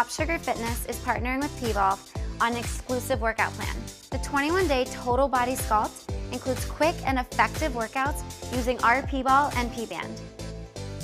Top Sugar Fitness is partnering with P-Volve on an exclusive workout plan. The 21-day total body sculpt includes quick and effective workouts using our P-Ball and P-Band.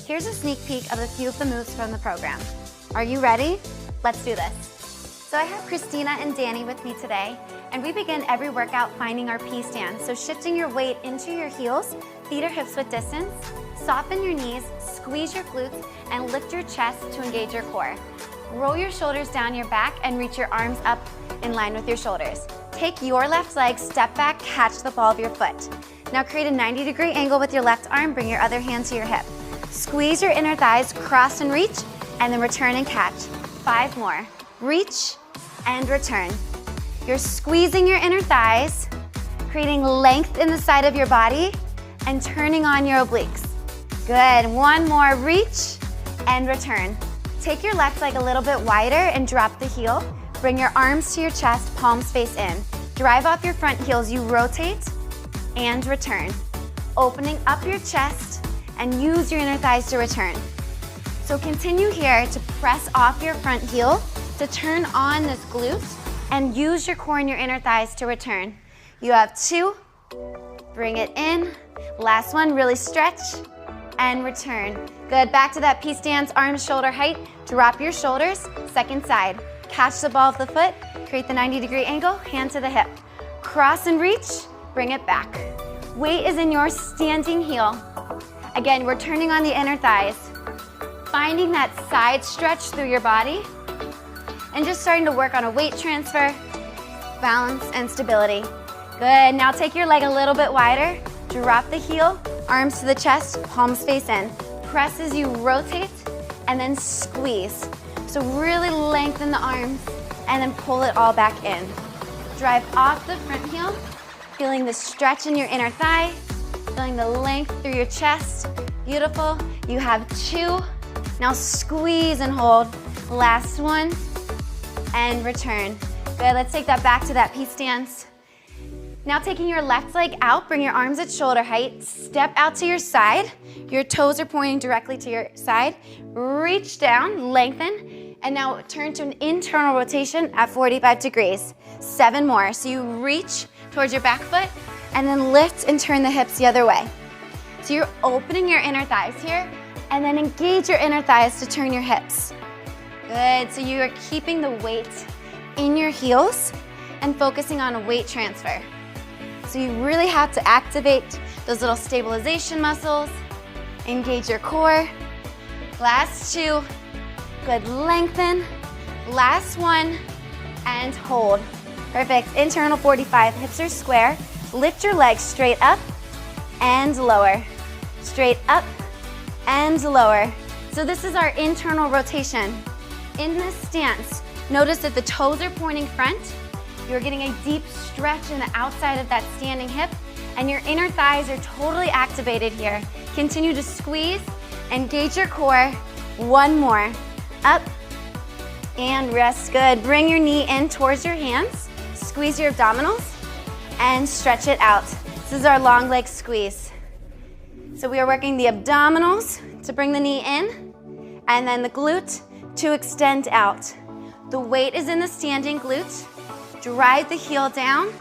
Here's a sneak peek of a few of the moves from the program. Are you ready? Let's do this. So I have Christina and Danny with me today, and we begin every workout finding our P-stand. So shifting your weight into your heels, feet or hips with distance, soften your knees, squeeze your glutes, and lift your chest to engage your core. Roll your shoulders down your back and reach your arms up in line with your shoulders. Take your left leg, step back, catch the ball of your foot. Now create a 90-degree angle with your left arm, bring your other hand to your hip. Squeeze your inner thighs, cross and reach, and then return and catch. 5 more. Reach and return. You're squeezing your inner thighs, creating length in the side of your body, and turning on your obliques. Good. 1 more. Reach and return. Take your left leg a little bit wider and drop the heel. Bring your arms to your chest, palms face in. Drive off your front heels. You rotate and return. Opening up your chest and use your inner thighs to return. So continue here to press off your front heel to turn on this glute and use your core and your inner thighs to return. You have 2. Bring it in. Last one, really stretch and return. Good, back to that P-stance, arms shoulder height. Drop your shoulders, second side. Catch the ball of the foot, create the 90-degree angle, hand to the hip. Cross and reach, bring it back. Weight is in your standing heel. Again, we're turning on the inner thighs, finding that side stretch through your body, and just starting to work on a weight transfer, balance, and stability. Good, now take your leg a little bit wider, drop the heel, arms to the chest, palms face in. Press as you rotate, and then squeeze. So really lengthen the arms, and then pull it all back in. Drive off the front heel, feeling the stretch in your inner thigh, feeling the length through your chest. Beautiful. You have 2. Now squeeze and hold. Last one, and return. Good, let's take that back to that P-stance. Now taking your left leg out, bring your arms at shoulder height, step out to your side. Your toes are pointing directly to your side. Reach down, lengthen, and now turn to an internal rotation at 45 degrees. 7 more. So you reach towards your back foot, and then lift and turn the hips the other way. So you're opening your inner thighs here, and then engage your inner thighs to turn your hips. Good, so you are keeping the weight in your heels and focusing on a weight transfer. So you really have to activate those little stabilization muscles, engage your core. Last 2, good, lengthen. Last 1, and hold. Perfect, internal 45, hips are square. Lift your legs straight up and lower. Straight up and lower. So this is our internal rotation. In this stance, notice that the toes are pointing front. You're getting a deep stretch in the outside of that standing hip, and your inner thighs are totally activated here. Continue to squeeze, engage your core. 1 more. Up and rest. Good. Bring your knee in towards your hands. Squeeze your abdominals and stretch it out. This is our long leg squeeze. So we are working the abdominals to bring the knee in, and then the glute to extend out. The weight is in the standing glute. Drive the heel down.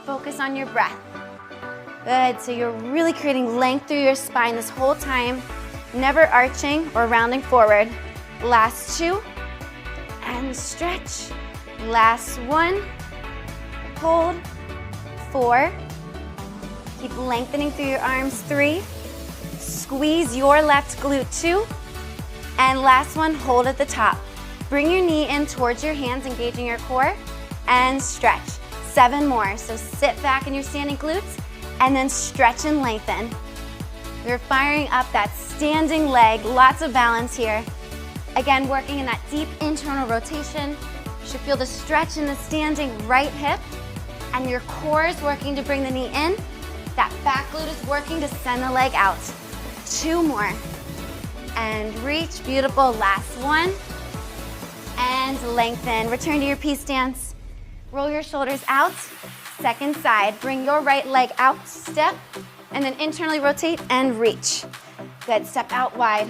Focus on your breath. Good, so you're really creating length through your spine this whole time, never arching or rounding forward. Last 2, and stretch. Last 1, hold. 4, keep lengthening through your arms. 3, squeeze your left glute. 2, and last 1, hold at the top. Bring your knee in towards your hands, engaging your core, and stretch. 7 more, so sit back in your standing glutes, and then stretch and lengthen. We're firing up that standing leg, lots of balance here. Again, working in that deep internal rotation. You should feel the stretch in the standing right hip, and your core is working to bring the knee in. That back glute is working to send the leg out. 2 more, and reach, beautiful. Last 1, and lengthen. Return to your P-stance. Roll your shoulders out, second side. Bring your right leg out, step, and then internally rotate and reach. Good, step out wide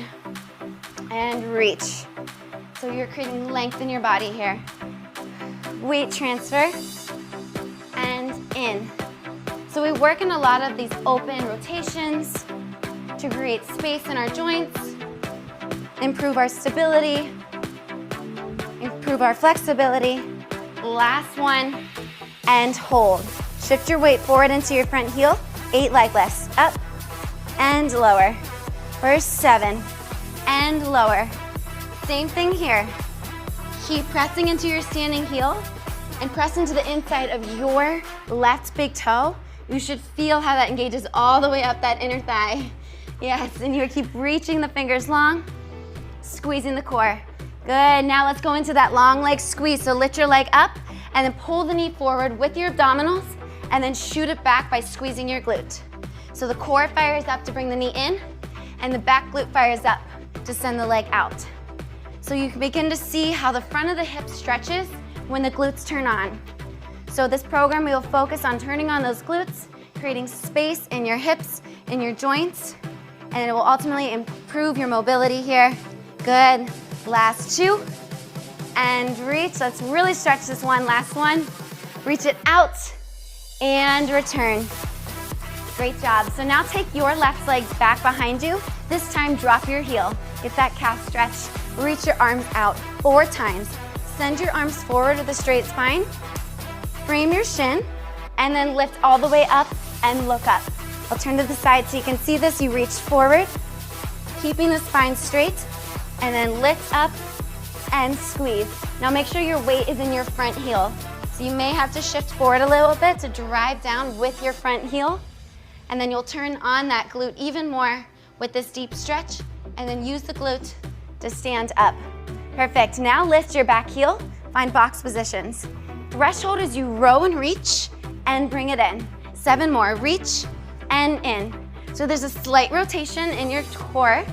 and reach. So you're creating length in your body here. Weight transfer, and in. So we work in a lot of these open rotations to create space in our joints, improve our stability, improve our flexibility. Last one, and hold. Shift your weight forward into your front heel, 8 leg lifts, up and lower. For 7, and lower. Same thing here. Keep pressing into your standing heel and press into the inside of your left big toe. You should feel how that engages all the way up that inner thigh. Yes, and you keep reaching the fingers long, squeezing the core. Good, now let's go into that long leg squeeze. So lift your leg up and then pull the knee forward with your abdominals and then shoot it back by squeezing your glute. So the core fires up to bring the knee in and the back glute fires up to send the leg out. So you can begin to see how the front of the hip stretches when the glutes turn on. So this program, we will focus on turning on those glutes, creating space in your hips, in your joints, and it will ultimately improve your mobility here. Good. Last 2. And reach. Let's really stretch this one. Last one. Reach it out and return. Great job. So now take your left leg back behind you. This time, drop your heel. Get that calf stretch. Reach your arms out 4 times. Send your arms forward with a straight spine. Frame your shin, and then lift all the way up and look up. I'll turn to the side so you can see this. You reach forward, keeping the spine straight, and then lift up and squeeze. Now make sure your weight is in your front heel. So you may have to shift forward a little bit to drive down with your front heel, and then you'll turn on that glute even more with this deep stretch, and then use the glute to stand up. Perfect. Now lift your back heel, find box positions. Threshold is you row and reach and bring it in. 7 more, reach and in. So there's a slight rotation in your core.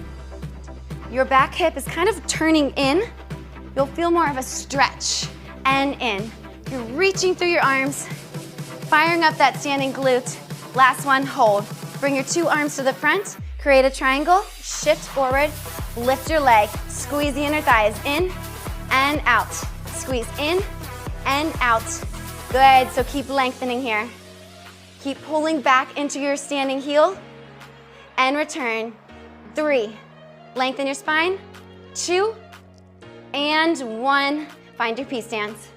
Your back hip is kind of turning in. You'll feel more of a stretch and in. You're reaching through your arms, firing up that standing glute. Last one, hold. Bring your 2 arms to the front, create a triangle, shift forward, lift your leg, squeeze the inner thighs in and out. Squeeze in and out. Good, so keep lengthening here. Keep pulling back into your standing heel and return. 3, lengthen your spine. 2, and 1. Find your peace stance.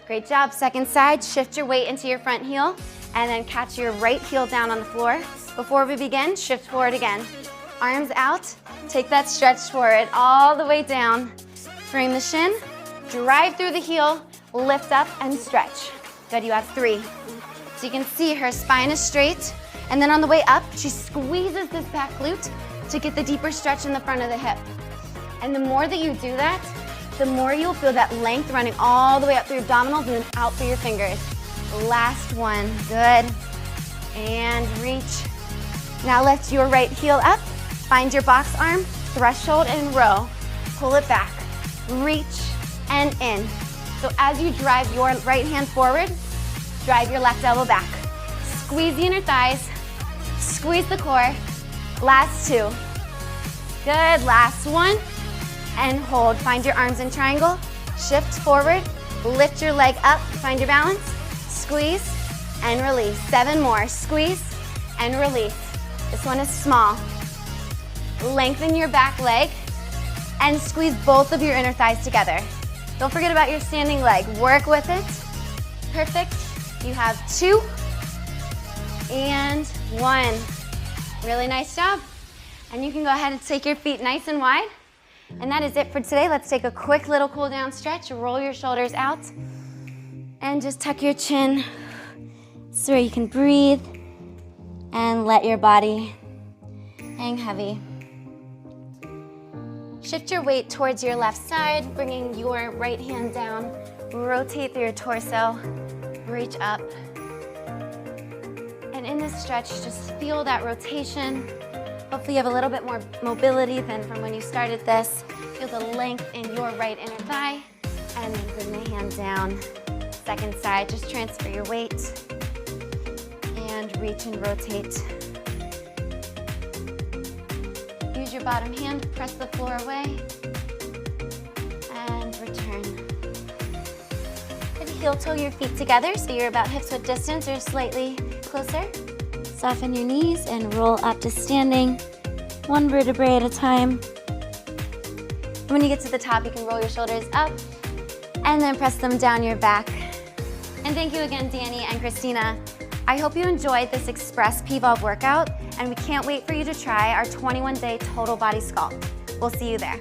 Great job. Second side, shift your weight into your front heel and then catch your right heel down on the floor. Before we begin, shift forward again. Arms out, take that stretch forward all the way down. Frame the shin, drive through the heel, lift up and stretch. Good, you have 3. So you can see her spine is straight, and then on the way up, she squeezes this back glute to get the deeper stretch in the front of the hip. And the more that you do that, the more you'll feel that length running all the way up through your abdominals and then out through your fingers. Last one, good. And reach. Now lift your right heel up, find your box arm, threshold and row. Pull it back, reach and in. So as you drive your right hand forward, drive your left elbow back. Squeeze the inner thighs, squeeze the core. Last 2. Good, last one. And hold, find your arms in triangle. Shift forward, lift your leg up, find your balance. Squeeze and release. 7 more, squeeze and release. This one is small. Lengthen your back leg and squeeze both of your inner thighs together. Don't forget about your standing leg. Work with it. Perfect. You have 2 and 1. Really nice job. And you can go ahead and take your feet nice and wide. And that is it for today. Let's take a quick little cool down stretch. Roll your shoulders out and just tuck your chin so you can breathe and let your body hang heavy. Shift your weight towards your left side, bringing your right hand down. Rotate through your torso, reach up. And in this stretch, just feel that rotation. Hopefully you have a little bit more mobility than from when you started this. Feel the length in your right inner thigh. And then bring the hand down. Second side, just transfer your weight. And reach and rotate. Use your bottom hand, press the floor away. And heel toe your feet together so you're about hip-width distance or slightly closer. Soften your knees and roll up to standing, one vertebrae at a time. When you get to the top, you can roll your shoulders up and then press them down your back. And thank you again, Danny and Christina. I hope you enjoyed this Express P-Volve workout, and we can't wait for you to try our 21-day total body sculpt. We'll see you there.